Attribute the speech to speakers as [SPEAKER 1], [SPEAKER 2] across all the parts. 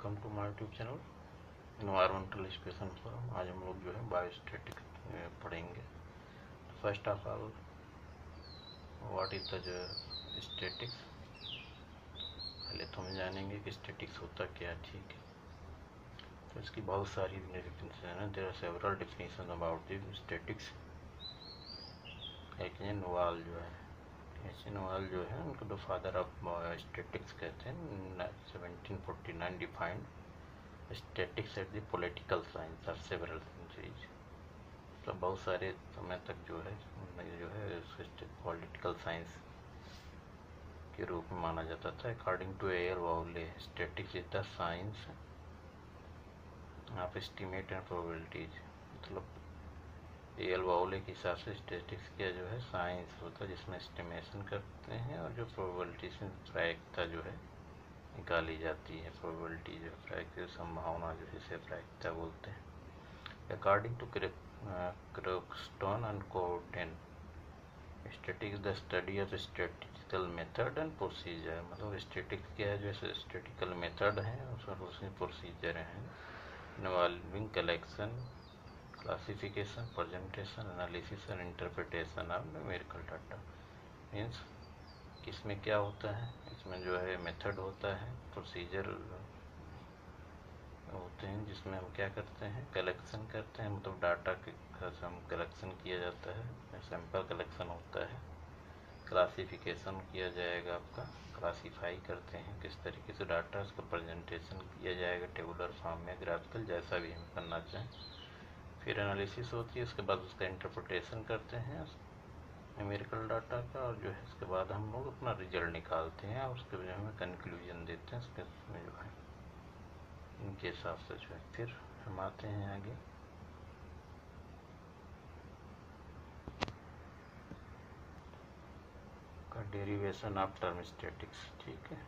[SPEAKER 1] Welcome to my YouTube channel environmental education forum. आज हम लोग जो है बायोस्टैटिक्स पढ़ेंगे। First of all, what is the statics. पहले तो हम जानेंगे कि स्टैटिक्स होता क्या है। ठीक है, तो इसकी बहुत सारी डेफिनेशन है। There are several definition about the statics. नोवाल जो है नोवाल जो है उनको द फादर ऑफ स्टैटिक्स कहते हैं। 1749 defined statics at the political science of several centuries. तो बहुत सारे समय तक जो है पॉलिटिकल साइंस के रूप में माना जाता था। According to L Bowley, statics is the science of estimate and probabilities. मतलब एल वाउले के हिसाब से स्टैटिक्स क्या जो है साइंस होता है जिसमें एस्टिमेशन करते हैं और जो प्रोबेबिलिटी से प्रायिकता जो है निकाली जाती है। प्रोबेबिलिटी जो प्रायिकता संभावना जो है इसे प्रायिकता बोलते हैं। According to Croxton and Cowden, statics the study of statistical method and procedure. मतलब स्टैटिक्स क्या है जो स्टैटिस्टिकल मेथड है और प्रोसीजर है involving collection, classification, presentation, analysis और interpretation of numerical data. Means किसमें क्या होता है, इसमें जो है मेथड होता है, प्रोसीजर होते हैं जिसमें हम क्या करते हैं, कलेक्शन करते हैं। मतलब डाटा के हम कलेक्शन किया जाता है, सैंपल कलेक्शन होता है। क्लासिफिकेशन किया जाएगा, आपका क्लासीफाई करते हैं किस तरीके से डाटा, उसका प्रेजेंटेशन किया जाएगा टेबुलर फॉर्म में, ग्राफिकल, जैसा भी हम करना चाहें। फिर एनालिसिस होती है, उसके बाद उसका इंटरप्रिटेशन करते हैं न्यूमेरिकल डाटा का, और जो है उसके बाद हम लोग अपना रिजल्ट निकालते हैं और उसके वजह हमें कंक्लूजन देते हैं उसमें जो है इनके हिसाब से जो है। फिर हम आते हैं आगे का डेरिवेशन ऑफ टर्म स्टैटिक्स। ठीक है,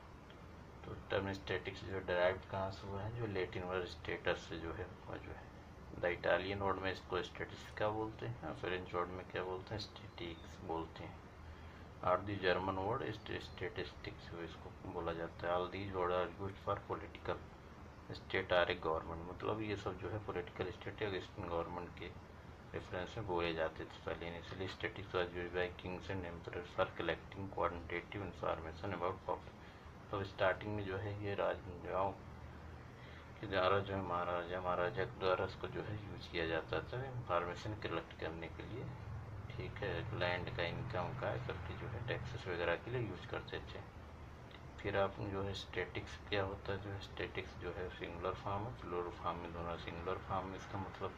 [SPEAKER 1] तो टर्म स्टैटिक्स जो डेराइव कहाँ से हुआ है, जो लैटिन वर्ड स्टेटस से जो है द इटालियन वर्ड में इसको स्टैटिस्टिका बोलते हैं और फ्रेंच वर्ड में क्या बोलते हैं, स्टैटिक्स बोलते हैं। और दी जर्मन वर्ड स्टैटिस्टिक्स इसको बोला जाता है। All these word are used for political state are a government. मतलब ये सब जो है पॉलिटिकल स्टेट या गवर्नमेंट के रेफरेंस में बोले जाते थे पहले। Initially statics was used by kings and emperors for collecting quantitative information about population. तो स्टार्टिंग में जो है ये राजाओं के द्वारा जो है महाराजा के द्वारा इसको जो है यूज किया जाता था इंफॉर्मेशन कलेक्ट करने के लिए। ठीक है, लैंड का, इनकम का, सबकी जो है टैक्सेस वगैरह के लिए यूज करते थे। फिर आप जो है स्टैटिक्स क्या होता है, जो है स्टैटिक्स जो है सिंगुलर फॉर्म है, प्लूरल फॉर्म में, दोनों सिंगुलर फॉर्म में। इसका मतलब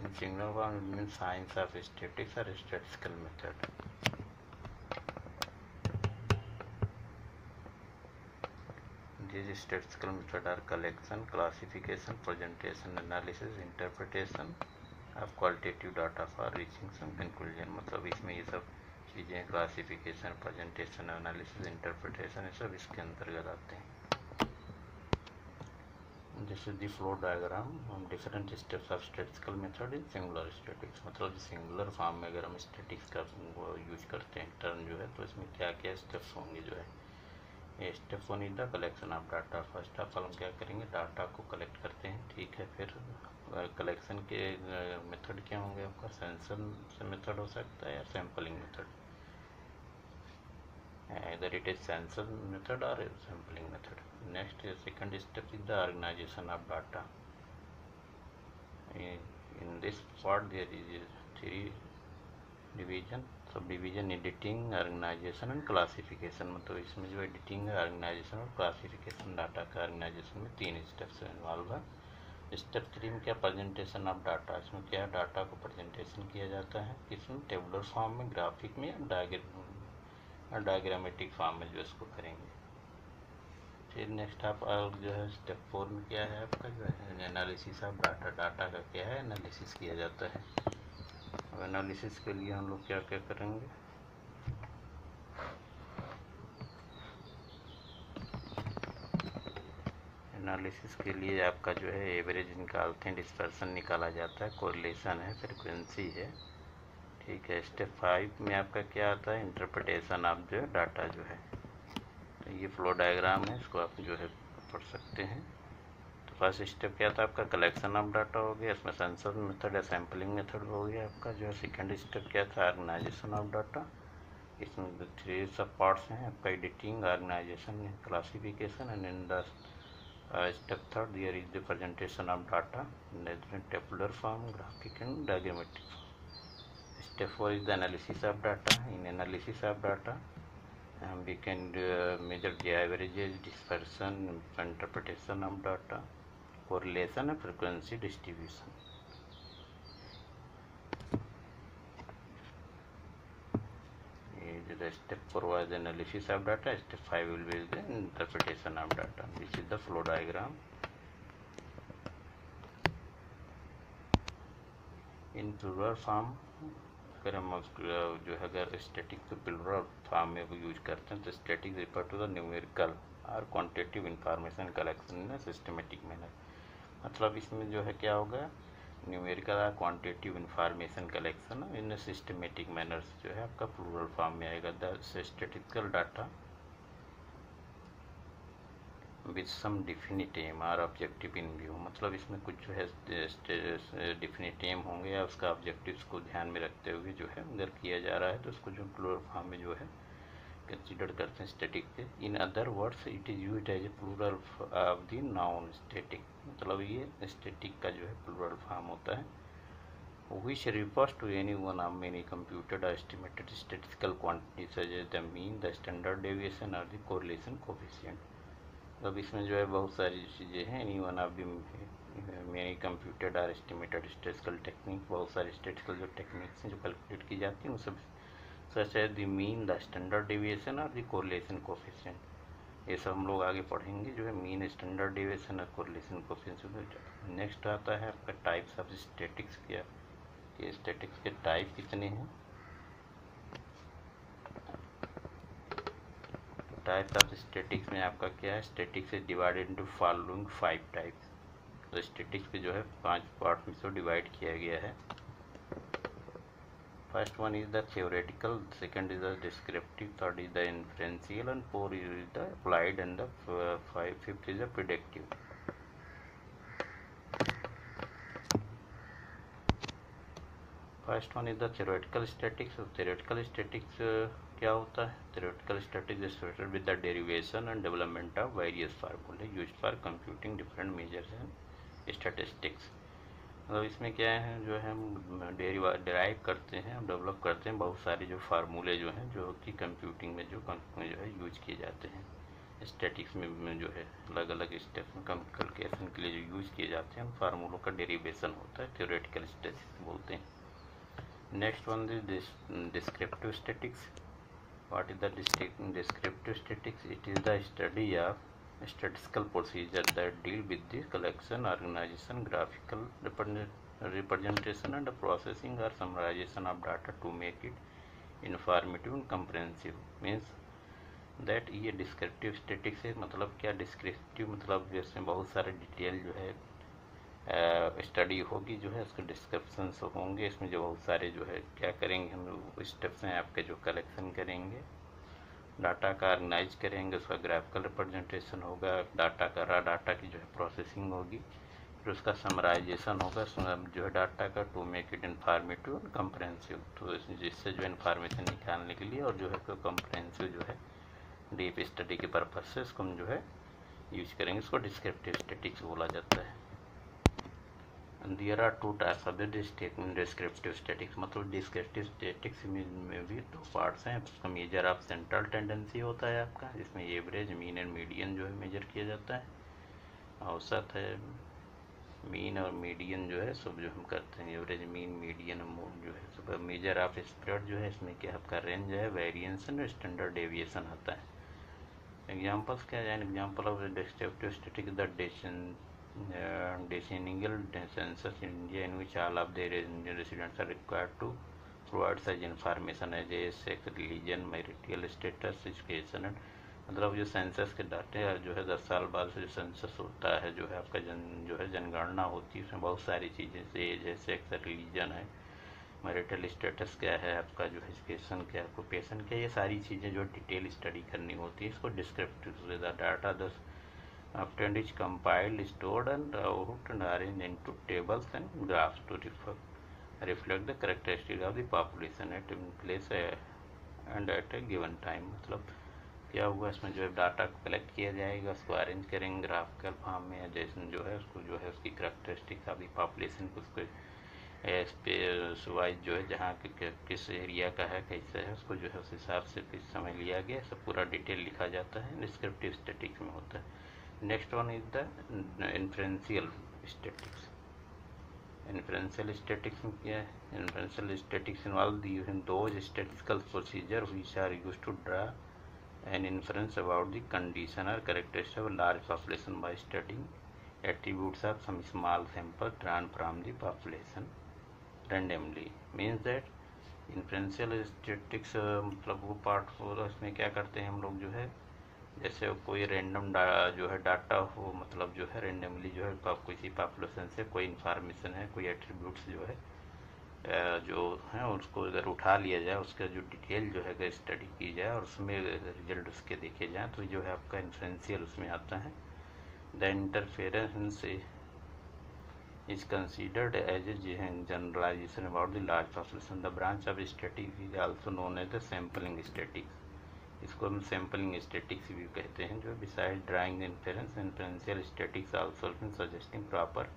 [SPEAKER 1] in singular form mean science of statics और statistical method. These statistical methods are collection, classification, presentation, analysis, interpretation of qualitative data for reaching some conclusion। मतलब इसमें ये सब चीज़ें क्लासिफिकेशन, प्रेजेंटेशन, एनालिसिस, इंटरप्रिटेशन, ये सब इसके अंतर्गत आते हैं। This is the flow diagram different steps of statistical method in singular statics. मतलब सिंगुलर फॉर्म में अगर हम स्टैटिक्स का यूज करते हैं टर्म जो है, तो इसमें क्या क्या स्टेप्स होंगे जो है। Step 1 is the collection of data. First of all हम क्या करेंगे, डाटा को कलेक्ट करते हैं। ठीक है, फिर कलेक्शन के मेथड क्या होंगे आपका, सेंसर से मेथड हो सकता है या सैम्पलिंग मेथड। इधर इट इज सेंसर मेथड और sampling method. Next second step is the organization of data. In this part there is 3 division, sub division, editing, organization and classification. मतलब इसमें जो एडिटिंग है, ऑर्गेनाइजेशन और क्लासिफिकेशन, डाटा का organisation में 3 steps involve है। Step 3 में क्या, प्रेजेंटेशन ऑफ डाटा। इसमें क्या, डाटा को प्रेजेंटेशन किया जाता है किसमें, टेबुलर फॉर्म में, ग्राफिक में, डायग्रामेटिक फॉर्म में जो इसको करेंगे। फिर नेक्स्ट आप जो है स्टेप 4 में क्या है आपका जो है एनालिसिस ऑफ डाटा। डाटा का क्या है, एनालिसिस किया जाता है। अब एनालिसिस के लिए हम लोग क्या क्या करेंगे, एनालिसिस के लिए आपका जो है एवरेज निकालते हैं, डिस्पर्सन निकाला जाता है, कोरिलेशन है, फ्रीक्वेंसी है, ठीक है। स्टेप 5 में आपका क्या आता है, इंटरप्रिटेशन ऑफ जो है डाटा जो है। तो ये फ्लो डायग्राम है, इसको आप जो है पढ़ सकते हैं। तो फर्स्ट स्टेप क्या था आपका, कलेक्शन ऑफ डाटा हो गया, इसमें सेंसर मेथड या सैम्पलिंग मेथड हो गया आपका जो है। सेकेंड स्टेप क्या था, ऑर्गेनाइजेशन ऑफ डाटा। इसमें 3 सब पार्ट्स हैं आपका, editing, organization, classification and in the step third there is the presentation of data in tabular form, graphic and diagrammatic form. Step 4 is the analysis of data. In analysis of data, we can measure the averages, dispersion, interpretation of data, correlation and frequency distribution. The step 4 was the analysis of data. Step 5 will be the interpretation of data. This is the flow diagram. In plural form, अगर हम जो है अगर static को plural form में use करते हैं तो static refer to the numerical और quantitative information collection in systematic manner. मतलब इसमें जो है क्या होगा, न्यूमेरिकल और quantitative information collection in systematic manners जो है आपका प्लुरल फॉर्म में आएगा। The statistical data with some definite aim और ऑब्जेक्टिव इन व्यू। मतलब इसमें कुछ जो है डिफिनिट एम होंगे या उसका ऑब्जेक्टिव्स को ध्यान में रखते हुए जो है अगर किया जा रहा है तो उसको जो प्लुरल फॉर्म में जो है कंसिडर करते हैं स्टैटिक के। In other words it is used as a plural of the noun static. मतलब ये स्टैटिक का जो है प्लुरल फॉर्म होता है, which refers to any one of many computed or estimated statistical quantities such as the mean, the standard deviation or the correlation coefficient। अब इसमें जो है बहुत सारी चीज़ें हैं, any one of the many computed और एस्टिमेटेड स्टैटिस्टिकल टेक्निक, बहुत सारी स्टैटिस्टिकल जो टेक्निक्स हैं जो कैलकुलेट की जाती हैं, उन सब सच है the mean, the standard deviation और द कोरिलेशन कोफिशिएंट। ये सब हम लोग आगे पढ़ेंगे जो है मीन, स्टैंडर्ड डेविएशन और कोरिलेशन कोफिशिएंट। नेक्स्ट आता है आपका टाइप्स ऑफ स्टैटिक्स। क्या ये स्टैटिक्स के टाइप कितने हैं, टाइप्स ऑफ स्टैटिक्स में आपका क्या है, statics is divided into following 5 types. तो स्टैटिक्स के जो है 5 पार्ट में से डिवाइड किया गया है। First one is the theoretical, second is the descriptive, third is the inferential and fourth is the applied and the fifth is the predictive. First one is the theoretical statics. Theoretical statics क्या होता है, theoretical statics associated with the derivation and development of various formulae used for computing different measures and statistics. मतलब इसमें क्या है जो है हम डेराइव करते हैं, हम डेवलप करते हैं बहुत सारे जो फार्मूले जो हैं जो कि कंप्यूटिंग में जो है यूज किए जाते हैं। स्टैटिक्स में जो है अलग अलग स्टेप में कैलकुलेशन के लिए जो यूज किए जाते हैं उन फार्मूलों का डेरिवेशन होता है, थ्योरेटिकल स्टैटिक्स बोलते हैं। Next one is descriptive statics. What is the descriptive statistics? It is the study of statistical procedure that deal with the collection, organization, graphical representation and processing or summarization of data to make it informative and comprehensive। Means that ये descriptive statistics है। मतलब क्या descriptive, मतलब जैसे बहुत सारे detail जो है स्टडी होगी जो है उसके डिस्क्रिप्शन होंगे। इसमें जो बहुत सारे जो है क्या करेंगे हम स्टेप्स हैं आपके, जो कलेक्शन करेंगे, डाटा का ऑर्गेनाइज करेंगे, उसका ग्राफिकल रिप्रेजेंटेशन होगा, डाटा का रॉ डाटा की जो है प्रोसेसिंग होगी, फिर उसका समराइजेशन होगा जो है डाटा का, to make it informative and comprehensive. तो जिससे जो इन्फॉर्मेशन निकालने के लिए और जो है कम्प्रहेंसिव जो है डीप स्टडी के पर्पज से इसको हम जो है यूज करेंगे। इसको डिस्क्रिप्टिव स्टैटिक्स बोला जाता है। There are two types of the descriptive statistics। मतलब डिस्क्रिप्टिव स्टैटिक्स में भी 2 पार्ट्स हैं। उसका मेजर ऑफ सेंट्रल टेंडेंसी होता है आपका, जिसमें एवरेज, मीन एंड मीडियन जो है मेजर किया जाता है। औसत है, मीन और मीडियन जो है सब जो हम करते हैं, एवरेज, मीन, मीडियन, मोड जो है सब। मेजर ऑफ स्प्रेड जो है इसमें क्या आपका रेंज है, वेरिएंस एंड स्टैंडर्ड डेविएशन आता है। एग्जाम्पल्स क्या है, example of descriptive statistics the decennial census in India in which all of the residents are required to provide such information as age, sex, religion, marital status, education and मतलब जो census के डाटे जो है 10 साल बाद से जो सेंसस होता है, जो है आपका जो है जनगणना होती है, उसमें बहुत सारी चीज़ें जैसे एज है, सेक्स है, रिलीजन है, मैरिटल स्टेटस क्या है आपका, जो एजुकेशन क्या है, ऑक्यूपेशन क्या है, ये सारी चीज़ें जो डिटेल स्टडी करनी होती है, इसको डिस्क्रिप्टिव डाटा दस obtained is compiled, stored and out and arranged into tables and graphs to reflect the characteristic of the population at place and at a given time। मतलब क्या हुआ, इसमें जो है डाटा कलेक्ट किया जाएगा, उसको अरेंज करेंगे ग्राफिकल फॉर्म में, जैसे जो है उसको जो है उसकी करैक्टरिस्टिक ऑफ द पॉपुलेशन को उसको वाइज जो है जहाँ किस एरिया का है, कैसे है, उसको जो है उस हिसाब से कुछ समय लिया गया, सब पूरा डिटेल लिखा जाता है, डिस्क्रिप्टिव स्टैटिक्स में होता है। Next one is the inferential statics. Inferential statics में क्या है? Inferential statics involve those statistical procedure which are used to draw an inference about the condition or characteristics of a large population by studying attributes of some small sample drawn from the population randomly। means that inferential statistics मतलब वो part हो, इसमें क्या करते हैं हम लोग जो है, जैसे कोई रैंडम जो है डाटा हो, मतलब जो है रैंडमली जो है किसी पॉपुलेशन से कोई इन्फॉर्मेशन है, कोई एट्रीब्यूट्स जो है जो है उसको अगर उठा लिया जाए, उसका जो डिटेल जो है अगर स्टडी की जाए और उसमें रिजल्ट उसके देखे जाए, तो जो है आपका इन्फ्रेंशियल उसमें आता है। The interference is considered as a generalization about the large population. The branch of statics is also known as the sampling statics. इसको हम सैम्पलिंग स्टैटिक्स भी कहते हैं। जो beside drawing the inference, inferential statics also suggesting proper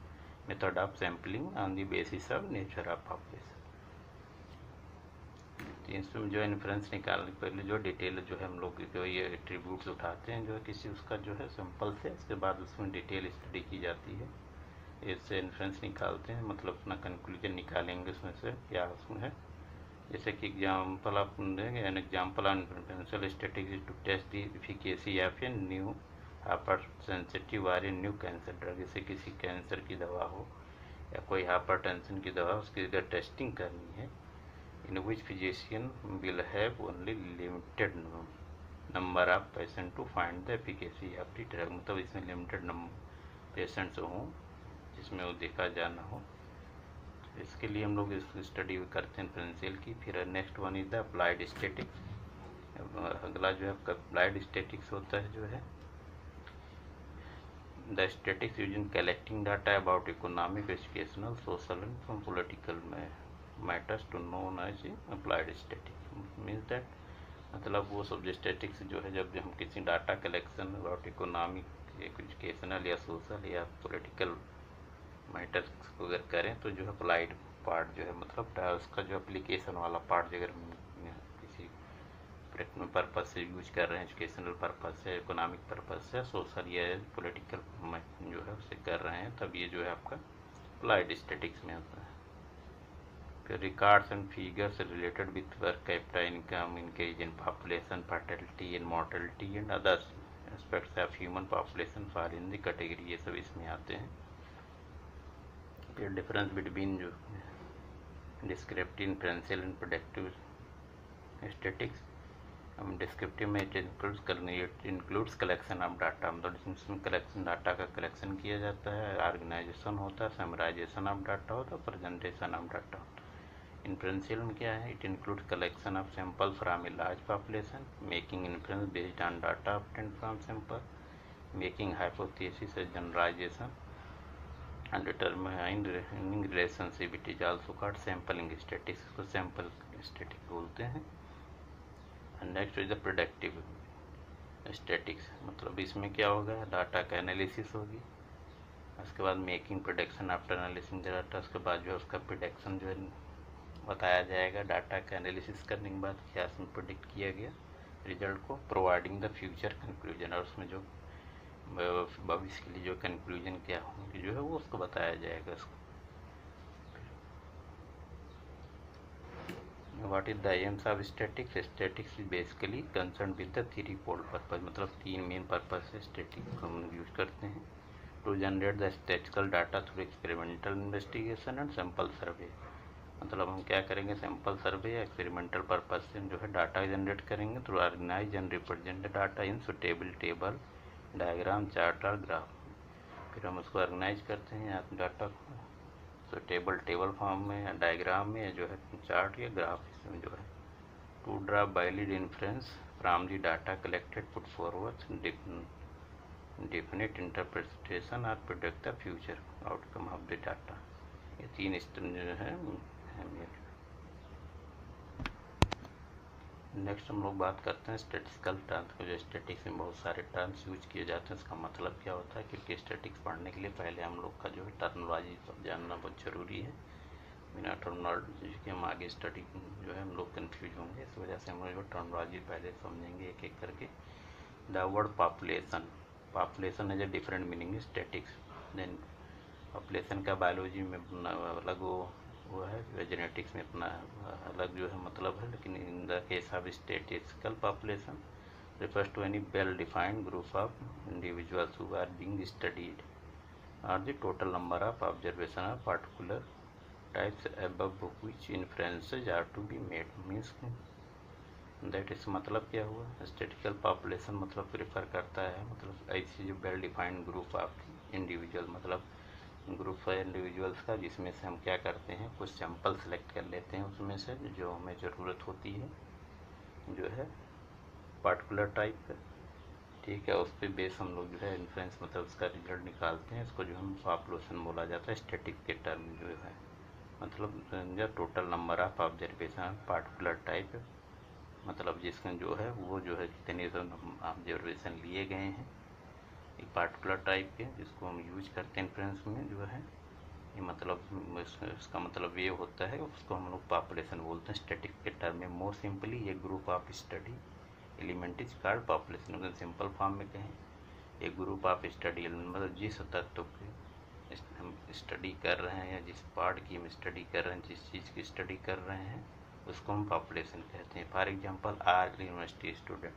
[SPEAKER 1] method of sampling on the basis of nature of population. इसमें जो inference निकालने के पहले जो डिटेल जो है हम लोग जो ये एट्रीब्यूट्स उठाते हैं जो है किसी उसका जो है सैंपल से, उसके बाद उसमें डिटेल स्टडी की जाती है, इससे इन्फ्रेंस निकालते हैं, मतलब अपना कंक्लूजन निकालेंगे उसमें से क्या उसमें है। जैसे कि एग्जाम्पल आप देंगे, an example on inferential statics to test the efficacy of a new hyper sensitive और ए न्यू कैंसर ड्रग। जैसे किसी कैंसर की दवा हो या कोई हाइपर टेंशन की दवा, उसकी अगर टेस्टिंग करनी है, in which physician will have only limited number of patients to find the efficacy of the drug। मतलब इसमें लिमिटेड पेशेंट्स हों जिसमें वो देखा जाना हो, इसके लिए हम लोग इस स्टडी करते हैं इन्फ्रेंशियल की। फिर next one is the applied statics. अगला जो है आपका अप्लाइड स्टैटिक्स होता है, जो है the statics using collecting data about economic, educational, social and from political matters to known as applied statistics। means that मतलब वो सब स्टैटिक्स जो है जब हम किसी data collection about economic, educational या सोशल या पॉलिटिकल मैटर्स को अगर करें, तो जो है अप्लाइड पार्ट जो है मतलब उसका जो एप्लीकेशन वाला पार्ट जो अगर किसी पर्पज से यूज कर रहे हैं, एजुकेशनल पर्पज से, इकोनॉमिक पर्पज से, सोशल या पॉलिटिकल जो है उससे कर रहे हैं, तब ये जो है आपका अप्लाइड स्टैटिक्स में आता है। Records and figures related with per capita income, increase in population, fertility and mortality and other aspects of human population fall in the category, ये सब इसमें आते हैं। फिर डिफरेंस बिटवीन जो descriptive, inferential and predictive statics. हम descriptive में includes collection of data, मतलब इसमें कलेक्शन डाटा का कलेक्शन किया जाता है, ऑर्गेनाइजेशन होता है, समराइजेशन ऑफ डाटा होता है, प्रेजेंटेशन ऑफ डाटा होता है। इन्फ्रेंशियल में क्या है? It include collection of sample from a large population, making inference based on data obtained from sample, making hypothesis as generalization and determining relationship. It is also called sampling statics, को sample statics बोलते हैं। And next is the predictive statics. मतलब इसमें क्या होगा? Data का analysis होगी, उसके बाद making prediction after analysing data, उसके बाद जो है उसका प्रेडिक्शन जो है बताया जाएगा डाटा का एनालिसिस करने के बाद क्या उसमें प्रेडिक्ट किया गया रिजल्ट को, प्रोवाइडिंग द फ्यूचर कंक्लूजन, और उसमें जो भविष्य के लिए जो कंक्लूजन क्या होंगे जो है वो उसको बताया जाएगा उसको। What is the AIIMS of statics? Statics is basically concern with the three fold purpose, मतलब तीन मेन पर्पज से स्टैटिक्स को हम यूज करते हैं। To generate the statistical data through experimental investigation and sample survey, मतलब हम क्या करेंगे, सैंपल सर्वे या एक्सपेरिमेंटल पर्पज से जो है डाटा जनरेट करेंगे through organize and represent data in suitable table, diagram, chart और ग्राफ। फिर हम उसको ऑर्गेनाइज करते हैं या डाटा को टेबल फॉर्म में या डायग्राम में या जो है चार्ट या ग्राफ, इसमें जो है to draw valid inference from the data collected, put forward definite interpretation और product the future outcome of the data. ये 3 स्टेप जो है। नेक्स्ट हम लोग बात करते हैं स्टैटिस्टिकल टर्म्स को। जो स्टैटिक्स में बहुत सारे टर्म्स यूज किए जाते हैं, उसका मतलब क्या होता है, क्योंकि स्टैटिक्स पढ़ने के लिए पहले हम लोग का जो है टर्मिनोलॉजी जानना बहुत ज़रूरी है। बिना टर्मिनोलॉजी के हम आगे स्टडी जो है हम लोग कन्फ्यूज होंगे, इस वजह से हम लोग टर्मिनोलॉजी पहले समझेंगे एक एक करके। द वर्ड पॉपुलेशन, पॉपुलेशन है जो different meaning statics. Then population का बायोलॉजी में अलग वो है, जेनेटिक्स में अपना अलग जो है मतलब है, लेकिन in the case of statistical population refers to any well-defined group of individuals who are being studied, or the total number of observations of particular types above which inferences are to be made. Means that is मतलब क्या हुआ, statistical population मतलब prefer करता है मतलब ऐसी जो well defined group of individual, मतलब ग्रुप है इंडिविजुअल्स का, जिसमें से हम क्या करते हैं कुछ सैंपल सेलेक्ट कर लेते हैं उसमें से जो हमें ज़रूरत होती है जो है पार्टिकुलर टाइप का, ठीक है। उस पर बेस हम लोग जो है इन्फ्लुएंस मतलब उसका रिजल्ट निकालते हैं। इसको जो हम पॉपुलेशन बोला जाता है स्टैटिक के टर्म जो है, मतलब जो total number of observation particular type, मतलब जिसमें जो है वो जो है कितने ऑब्जर्वेशन लिए गए हैं एक पार्टिकुलर टाइप के, जिसको हम यूज करते हैं इन्फ्लुएंस में जो है। ये मतलब इसका मतलब ये होता है, उसको हम लोग पॉपुलेशन बोलते हैं स्टैटिक के टर्म में। मोर सिंपली ये group of study element is called population. अगर सिंपल फॉर्म में कहें, एक ग्रुप ऑफ स्टडी एलिमेंट मतलब जिस तत्व की हम स्टडी कर रहे हैं या जिस पार्ट की हम स्टडी कर रहे हैं, जिस चीज़ की स्टडी कर रहे हैं, उसको हम पॉपुलेशन कहते हैं। For example our university student,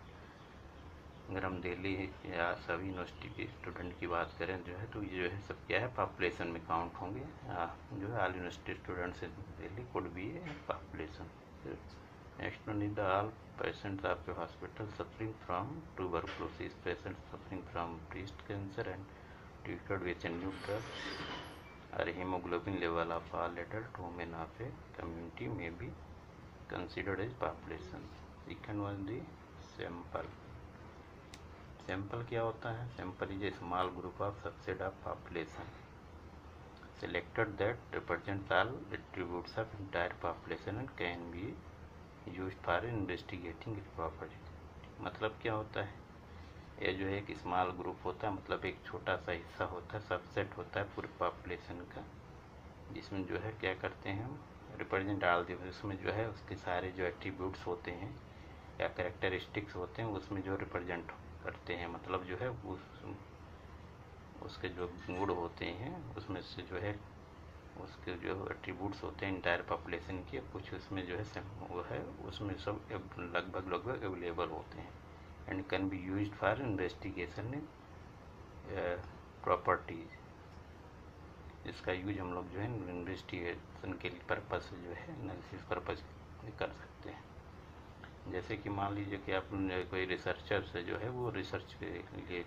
[SPEAKER 1] अगर हम दिल्ली या सभी यूनिवर्सिटी के स्टूडेंट की बात करें जो है, तो ये जो है सब क्या है पॉपुलेशन में काउंट होंगे। जो है all university students in Delhi could be A population. Next one is the all patients of the hospital suffering from tuberculosis, patients suffering from breast cancer and treated with a new drug और hemoglobin level of all adult women of a community may be considered as population. Second one the sample. Sample क्या होता है, sample is a small group of subset of population selected that represents all attributes of entire population and can be used for investigating its properties. मतलब क्या होता है, ये जो है एक स्मॉल ग्रुप होता है, मतलब एक छोटा सा हिस्सा होता है, सबसेट होता है पूरे पॉपुलेशन का, जिसमें जो है क्या करते हैं हम रिप्रेजेंट ऑल द, उसमें जो है उसके सारे जो एट्रीब्यूट्स होते हैं या कैरेक्टरिस्टिक्स होते हैं उसमें जो रिप्रेजेंट करते हैं, मतलब जो है उसके जो गुण होते हैं उसमें से जो है उसके जो एट्रीब्यूट्स होते हैं इंटायर पॉपुलेशन के, कुछ उसमें जो है वो है उसमें सब लगभग अवेलेबल होते हैं and can be used for investigation properties. इसका यूज हम लोग जो है इन्वेस्टिगेशन के पर्पज से जो है एनालिसिस पर्पज कर सकते हैं। जैसे कि मान लीजिए कि आप कोई रिसर्चर से जो है वो रिसर्च के लिए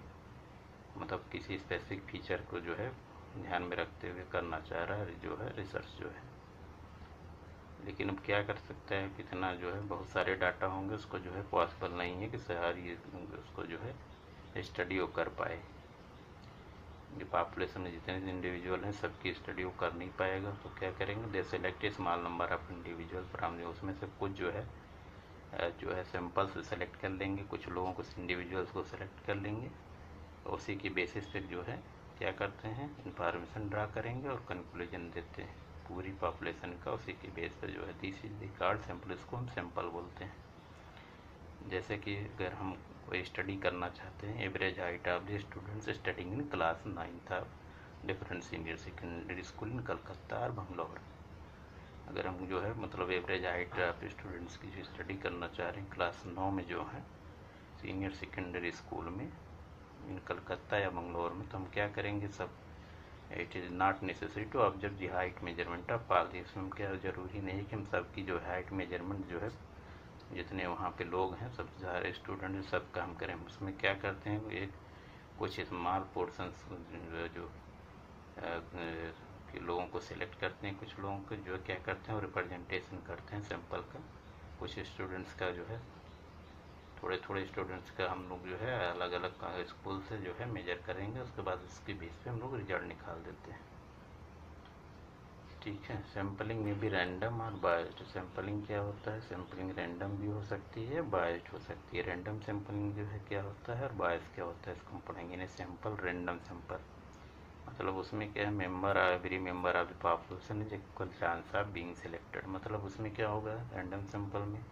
[SPEAKER 1] मतलब किसी स्पेसिफिक फीचर को जो है ध्यान में रखते हुए करना चाह रहा है जो है रिसर्च जो है, लेकिन अब क्या कर सकता है, कितना जो है बहुत सारे डाटा होंगे, उसको जो है पॉसिबल नहीं है कि सारी उसको जो है स्टडी वो कर पाए। ये पॉपुलेशन में जितने इंडिविजुअल हैं सबकी स्टडी वो कर नहीं पाएगा, तो क्या करेंगे, they select a small number of individual from, उसमें से कुछ जो है सैंपल से सेलेक्ट कर लेंगे, कुछ लोगों को इंडिविजुअल्स को सेलेक्ट कर लेंगे, उसी के बेसिस पे जो है क्या करते हैं इंफॉर्मेशन ड्रा करेंगे और कंक्लूजन देते हैं पूरी पॉपुलेशन का, उसी के बेस पे जो है this is the card sample, इसको हम सैंपल बोलते हैं। जैसे कि अगर हम कोई स्टडी करना चाहते हैं, average height of the students studying in class 9th of different senior secondary school इन कलकत्ता और बंगलौर। अगर हम जो है मतलब एवरेज हाइट ऑफ स्टूडेंट्स की जो स्टडी करना चाह रहे हैं क्लास 9 में जो है सीनियर सेकेंडरी स्कूल में इन कलकत्ता या बंगलौर में, तो हम क्या करेंगे सब it is not necessary to observe the height measurement of all. इसमें क्या ज़रूरी नहीं है कि हम सबकी जो हाइट मेजरमेंट जो है जितने वहाँ पे लोग हैं सब सारे स्टूडेंट सब काम करें। उसमें क्या करते हैं एक कुछ स्मॉल पोर्शंस जो कि लोगों को सिलेक्ट करते हैं, कुछ लोगों को जो क्या करते हैं वो रिप्रेजेंटेशन करते हैं सैंपल का। कुछ स्टूडेंट्स का जो है थोड़े थोड़े स्टूडेंट्स का हम लोग जो है अलग अलग स्कूल से जो है मेजर करेंगे, उसके बाद उसके बेस पे हम लोग रिजल्ट निकाल देते हैं। ठीक है। सैम्पलिंग में भी रैंडम और बायस्ड। सैम्पलिंग क्या होता है, सैम्पलिंग रैंडम भी हो सकती है, बायस्ड हो सकती है। रैंडम सैम्पलिंग जो है क्या होता है और बायस क्या होता है इसको हम पढ़ेंगे। यानी सैंपल रैंडम सैंपल मतलब उसमें क्या है member every member of the population is equal chance of being selected. मतलब उसमें क्या होगा रैंडम सैंपल में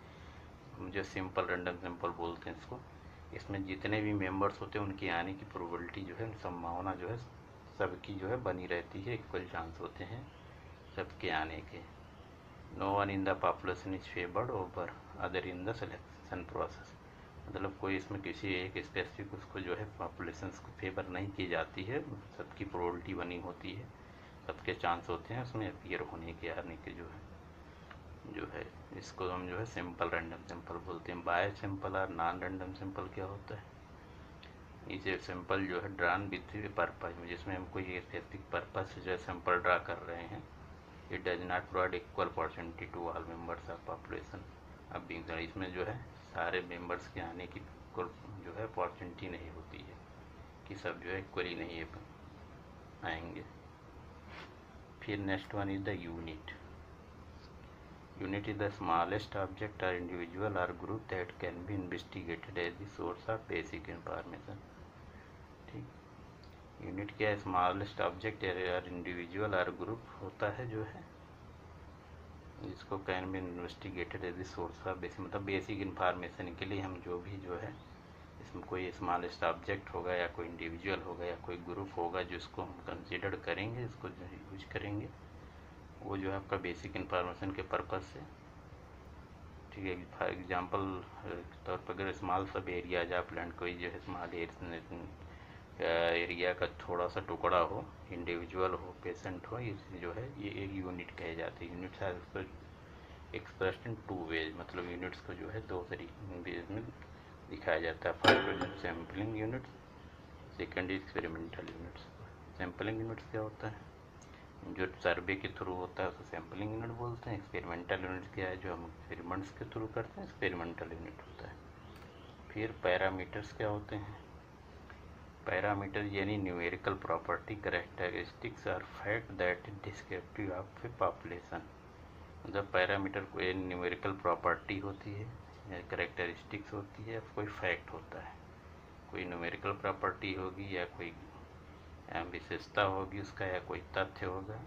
[SPEAKER 1] जो सिंपल रैंडम सैंपल बोलते हैं इसको, इसमें जितने भी मेंबर्स होते हैं उनके आने की प्रोबेबिलिटी जो है संभावना जो है सबकी जो है बनी रहती है, इक्वल चांस होते हैं सबके आने के। No one in the population is favoured over other in the selection process. मतलब कोई इसमें किसी एक स्पेसिफिक उसको जो है पॉपुलेशन को फेवर नहीं की जाती है, सबकी प्रोबेबिलिटी बनी होती है, सबके चांस होते हैं उसमें अपीयर होने के आने के जो है इसको हम जो है सिंपल रैंडम सैंपल बोलते हैं। बाय सैंपल और नॉन रैंडम सैंपल क्या होता है, इसे सैंपल जो है ड्रान विथ पर्पज, जिसमें हम कोई स्पेसिफिक पर्पज से जो है सैंपल ड्रा कर रहे हैं। It does not provide equal opportunity to all members of population. अब बीइंग इसमें जो है सारे मेंबर्स के आने की जो है अपॉर्चुनिटी नहीं होती है कि सब जो है इक्वली नहीं आएंगे। फिर next one is the unit. Unit is the smallest object or individual or group that can be investigated as the source of basic information। ठीक, यूनिट क्या है, स्मॉलेस्ट ऑब्जेक्ट और इंडिविजुअल और ग्रुप होता है जो है जिसको can be investigated as the source of basic, मतलब बेसिक इन्फॉर्मेशन के लिए हम जो भी जो है इसमें कोई स्मॉलेस्ट ऑब्जेक्ट होगा या कोई इंडिविजुअल होगा या कोई ग्रुप होगा जिसको हम कंसिडर करेंगे, इसको जो यूज करेंगे वो जो है आपका बेसिक इन्फॉर्मेशन के पर्पज़ से। ठीक है, फॉर एग्जांपल तौर पर अगर स्मॉल सब एरिया आप लैंड कोई जो है स्मॉल एरिया का थोड़ा सा टुकड़ा हो, इंडिविजुअल हो, पेशेंट हो, ये जो है ये एक यूनिट कहे जाते हैं। यूनिट है उसको एक्सप्रेस्ड इन टू वेज, मतलब यूनिट्स को जो है दो तरीके में दिखाया जाता है। First sampling units, second experimental units. Sampling units क्या होता है, जो सर्वे के थ्रू होता है उसको सैम्पलिंग यूनिट बोलते हैं। एक्सपेरिमेंटल यूनिट क्या है, जो हम एक्सपेरिमेंट्स के थ्रू करते हैं, एक्सपेरिमेंटल यूनिट होता है। फिर पैरामीटर्स क्या होते हैं, पैरामीटर यानी न्यूमेरिकल प्रॉपर्टी, कैरेक्टरिस्टिक्स और fact that descriptive of A population. मतलब पैरामीटर कोई न्यूमेरिकल प्रॉपर्टी होती है या कैरेक्टरिस्टिक्स होती है या कोई फैक्ट होता है। कोई न्यूमेरिकल प्रॉपर्टी होगी या कोई विशेषता होगी उसका या कोई तथ्य होगा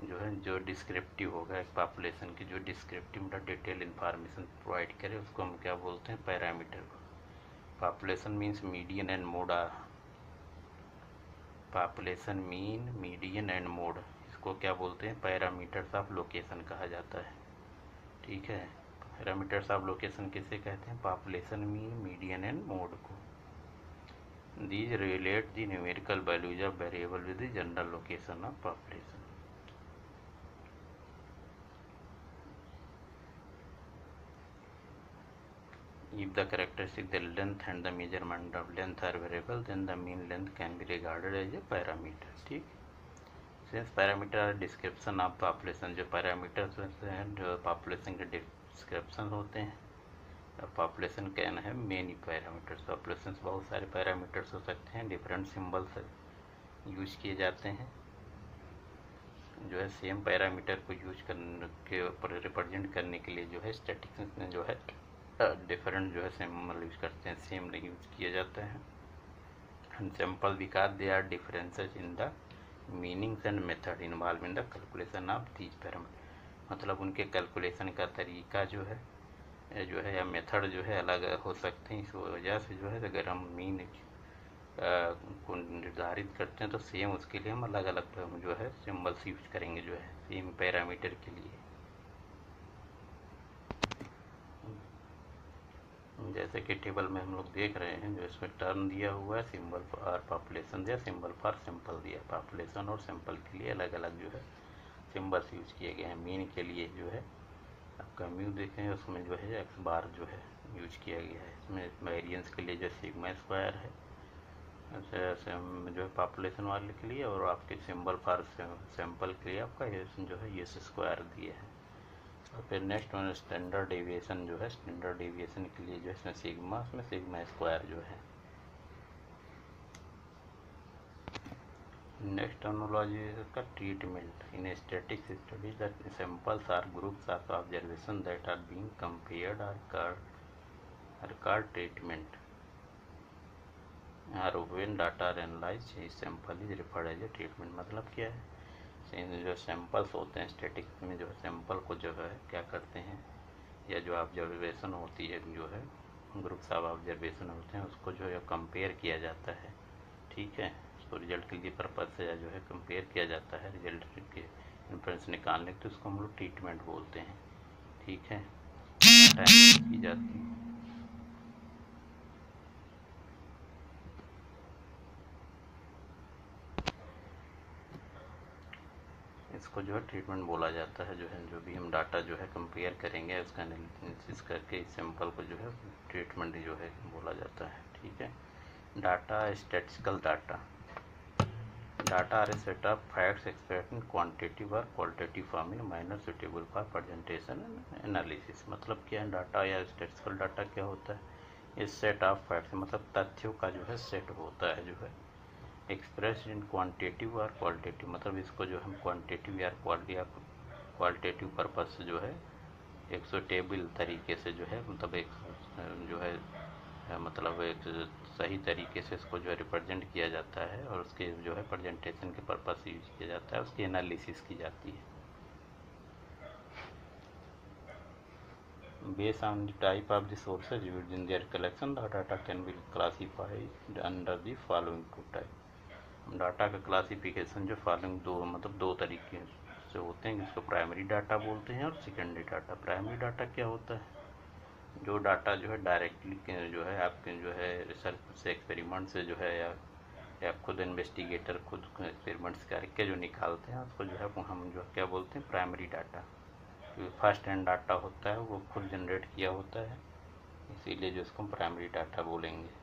[SPEAKER 1] जो है जो डिस्क्रिप्टिव होगा एक पॉपुलेशन की, जो डिस्क्रिप्टिव मतलब डिटेल इन्फॉर्मेशन प्रोवाइड करे उसको हम क्या बोलते हैं, पैरामीटर को। Population means median and mode, population mean median and mode, इसको क्या बोलते हैं, पैरामीटर्स ऑफ लोकेशन कहा जाता है। ठीक है, पैरामीटर्स ऑफ लोकेशन किसे कहते हैं, population mean median and mode को। These relate the numerical values of variable with the general location of population. If the characteristic, the length and the measurement of length are variable, then the mean length can be regarded as a parameter. ठीक, since parameter are description of population, जो parameters होते हैं जो population के description होते हैं। Population can है many parameters, population बहुत सारे पैरामीटर्स हो सकते हैं, डिफरेंट सिंबल्स यूज किए जाते हैं जो है सेम पैरामीटर को यूज करने के ऊपर रिप्रेजेंट करने के लिए जो है स्टैटिस्टिक्स में जो है डिफरेंट जो है सिंबल यूज करते हैं, सेम नहीं यूज किया जाता है। And simple because they are differences in the meanings and method involve in the calculation of these parameter. मतलब उनके कैलकुलेशन का तरीका जो है या मेथड जो है अलग हो सकते हैं। इस वजह से जो है अगर हम मीन को निर्धारित करते हैं तो सेम उसके लिए हम अलग अलग जो है सिंबल्स यूज करेंगे जो है सेम पैरामीटर के लिए। जैसे कि टेबल में हम लोग देख रहे हैं, जो इसमें टर्म दिया हुआ है, सिंबल फॉर पॉपुलेशन दिया, सिंबल फॉर सैंपल दिया। पॉपुलेशन और सैंपल के लिए अलग अलग जो है सिंबल्स यूज किए गए हैं। मीन के लिए जो है आपका म्यू देखें, उसमें जो है एक्स बार जो है यूज किया गया है। इसमें वेरिएंस के लिए जो सिग्मा स्क्वायर है जो है पॉपुलेशन वाले के लिए, और आपके सिंबल फॉर सैंपल के लिए आपका ये जो है ये स्क्वायर दिया है। और फिर नेक्स्ट वन स्टैंडर्ड डेविएशन जो है, स्टैंडर्ड डेविएशन के लिए जो है इसमें सिग्मा स्क्वायर जो है। नेक्स्ट टर्मिनोलॉजी का treatment in statics studies that samples are groups of observation that are being compared are called treatment और when data are analysed sample is referred as a treatment. मतलब क्या है, जो samples होते हैं स्टैटिक्स में, जो सैंपल को जो है क्या करते हैं, या जो ऑब्जर्वेशन होती है, जो है ग्रुप्स ऑफ ऑब्जर्वेशन होते हैं, उसको जो है कंपेयर किया जाता है। ठीक है, उसको रिजल्ट के लिए पर्पज से जो है कंपेयर किया जाता है रिजल्ट के इन्फ्रेंस निकालने के, तो उसको हम लोग ट्रीटमेंट बोलते हैं। ठीक है, टाइम की जाती है। इसको जो है ट्रीटमेंट बोला जाता है। जो है जो भी हम डाटा जो है कंपेयर करेंगे, उसका एनालिसिस करके इस सैंपल को जो है ट्रीटमेंट जो है बोला जाता है। ठीक है, data statistical data are a set of facts expressed in quantitative और qualitative form in manner suitable for presentation and analysis. मतलब क्या है, डाटा या स्टैटिस्टिकल डाटा क्या होता है, इस सेट ऑफ फैक्ट्स मतलब तथ्यों का जो है सेट होता है, जो है एक्सप्रेस इन क्वांटिटेटिव और क्वालिटेटिव। मतलब इसको जो हम क्वांटिटेटिव या क्वालिटेटिव पर्पज से जो है एक सुटेबल तरीके से जो है, मतलब एक जो है मतलब एक सही तरीके से इसको जो है रिप्रेजेंट किया जाता है, और उसके जो है प्रेजेंटेशन के पर्पज से यूज किया जाता है, उसकी एनालिसिस की जाती है। Based on the type of the sources used in their collection, the data can be classified under the following two types. Data का क्लासिफिकेशन जो फॉलोइंग दो तरीके से होते हैं, जिसको प्राइमरी डाटा बोलते हैं और सेकेंडरी डाटा। प्राइमरी डाटा क्या होता है, जो डाटा जो है डायरेक्टली जो है आपके जो है रिसर्च से, एक्सपेरिमेंट से जो है या खुद इन्वेस्टिगेटर खुद एक्सपेरिमेंट्स करके जो निकालते हैं, उसको जो है हम जो क्या बोलते हैं primary data. First hand data होता है, वो खुद जनरेट किया होता है, इसीलिए जो इसको प्राइमरी डाटा बोलेंगे।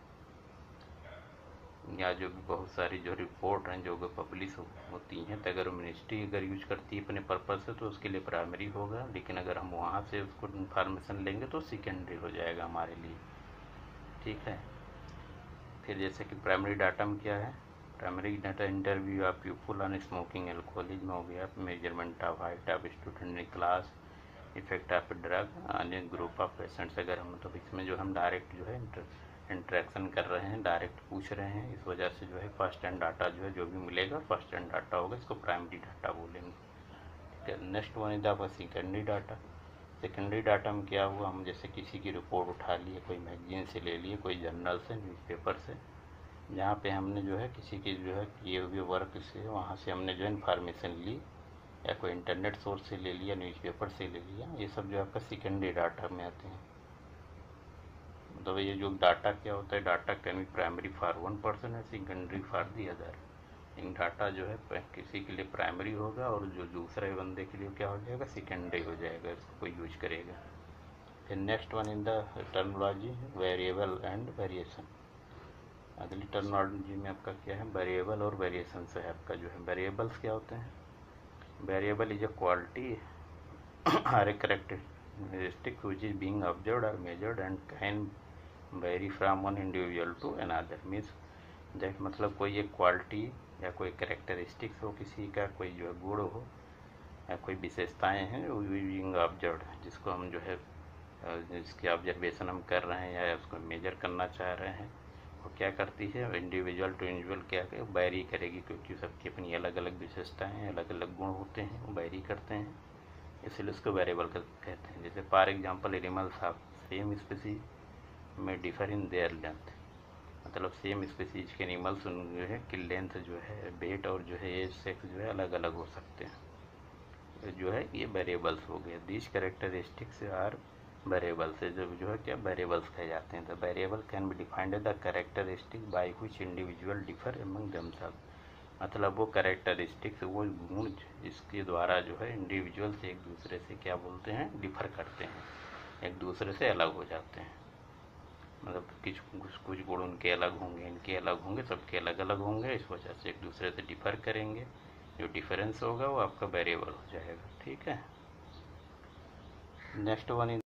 [SPEAKER 1] या जो भी बहुत सारी जो रिपोर्ट हैं जो पब्लिश होती हैं, तो अगर मिनिस्ट्री अगर यूज करती है अपने पर्पज़ से, तो उसके लिए प्राइमरी होगा, लेकिन अगर हम वहाँ से उसको इन्फॉर्मेशन लेंगे तो सेकेंडरी हो जाएगा हमारे लिए। ठीक है, फिर जैसे कि प्राइमरी डाटा में क्या है, primary data interview of people on smoking alcoholism हो गया, measurement of height of student in class, effect of drug on A group of patients. अगर हम तो इसमें जो हम डायरेक्ट जो है इंटरेक्शन कर रहे हैं, डायरेक्ट पूछ रहे हैं, इस वजह से जो है फर्स्ट हैंड डाटा जो है जो भी मिलेगा फर्स्ट हैंड डाटा होगा, इसको प्राइमरी डाटा बोलेंगे। ठीक है, नेक्स्ट वन इज आपका सेकेंडरी डाटा। सेकेंडरी डाटा में क्या हुआ, हम जैसे किसी की रिपोर्ट उठा लिए, कोई मैगजीन से ले लिए, कोई जर्नल से, न्यूज़पेपर से, जहाँ पे हमने जो है किसी की जो है किए हुए वर्क से वहाँ से हमने जो है इन्फॉर्मेशन ली, या कोई इंटरनेट सोर्स से ले लिया, न्यूज़पेपर से ले लिया, ये सब जो आपका सेकेंडरी डाटा में आते हैं। मतलब ये जो डाटा क्या होता है, data can be primary for one person है, सेकेंडरी फॉर दी अदर। इन डाटा जो है किसी के लिए प्राइमरी होगा, और जो दूसरे बंदे के लिए क्या हो जाएगा, सेकेंडरी हो जाएगा, इसको कोई यूज करेगा। फिर next one in the terminology variable and variation. अगली टर्मिनोलॉजी में आपका क्या है, वेरिएबल और वेरिएशन से है आपका जो है। वेरिएबल्स क्या होते हैं, variable is a quality are a characteristic which is being observed और measured and can vary from one individual to another. Means that मतलब कोई एक क्वालिटी या कोई कैरेक्टरिस्टिक्स हो किसी का, कोई जो है गुण हो या कोई विशेषताएं हैं बीइंग ऑब्जर्व्ड, जिसको हम जो है जिसकी ऑब्जर्वेशन हम कर रहे हैं या उसको मेजर करना चाह रहे हैं, वो क्या करती है, इंडिविजुअल टू इंडिविजुअल क्या बैरी करेगी, क्योंकि सबकी अपनी अलग अलग विशेषताएँ हैं, अलग अलग गुण होते हैं, वो बैरी करते हैं, इसलिए उसको वेरिएबल कहते हैं। जैसे for example animals of same species में डिफर इन देयर लेंथ। मतलब सेम स्पीसीज के एनिमल्स जो है कि लेंथ जो है, वेट और जो है एज, सेक्स जो है अलग अलग हो सकते हैं, जो है ये वेरिएबल्स हो गए। दिस कैरेक्टरिस्टिक्स आर वेरिएबल से जो है क्या वेरिएबल्स कहे जाते हैं। The variable can be defined the characteristic by which individual differ among themselves. मतलब वो कैरेक्टरिस्टिक्स, वो गुण इसके द्वारा जो है इंडिविजुअल्स एक दूसरे से क्या बोलते हैं, डिफर करते हैं, एक दूसरे से अलग हो जाते हैं। मतलब कुछ गुण उनके अलग होंगे, इनके अलग होंगे, सबके अलग अलग होंगे, इस वजह से एक दूसरे से डिफर करेंगे। जो डिफरेंस होगा वो आपका वेरिएबल हो जाएगा। ठीक है, नेक्स्ट वन